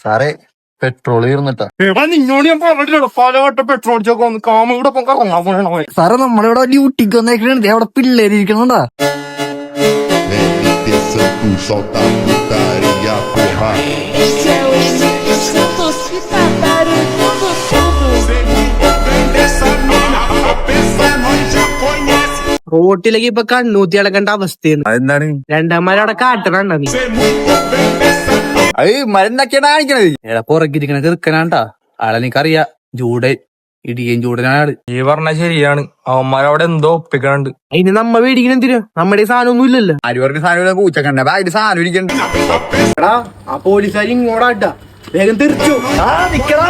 സാറേ പെട്രോൾ തീർന്നിട്ടാ. എടാ നിന്നോട് ഞാൻ പറഞ്ഞില്ലല്ലോ പലവട്ടം പെട്രോൾ അടിച്ചൊക്കെ വന്ന് കാമയുടെ പൊക്ക കൊള്ളാൻ പോണോ. സാറേ നമ്മളിവിടെ ഡ്യൂട്ടിക്ക് വന്നേക്കണേ അവിടെ പിള്ളേര് ഇരിക്കണോണ്ടാ. Solta a putaria, porra. Esse é o Henrique Santos, que tá barulhando റോട്ടിലേക്ക് ഇപ്പൊ കണ്ണൂത്തി അടക്കേണ്ട അവസ്ഥയാണ്. അതെന്താണ്? രണ്ടാമരവിടെ കാട്ടണ നീ അത് മരുന്നൊക്കെയാണ് കാണിക്കണത്. എടാ പുറകിരിക്കണ ചെറുക്കനാണ്ടാ. ആളെ എനിക്കറിയാ. ജൂഡൻ ഇടിയൻ ജൂഡനാണ്. ഈ പറഞ്ഞ ശരിയാണ്, അവന്മാരവിടെ എന്തോ ഒപ്പിക്കണുണ്ട്. അതിന് നമ്മ മേടിക്കണ എന്തിനാ? നമ്മുടെ സാധനം ഒന്നും ഇല്ലല്ലോ. ആര് സാധനം പൂച്ചക്കണ്ട ബാഗ് സാധനം ഇരിക്കണ്ട. എടാ ആ പോലീസുകാർ ഇങ്ങോട്ടാ വേഗം തെറിച്ചു. നിക്കടാ.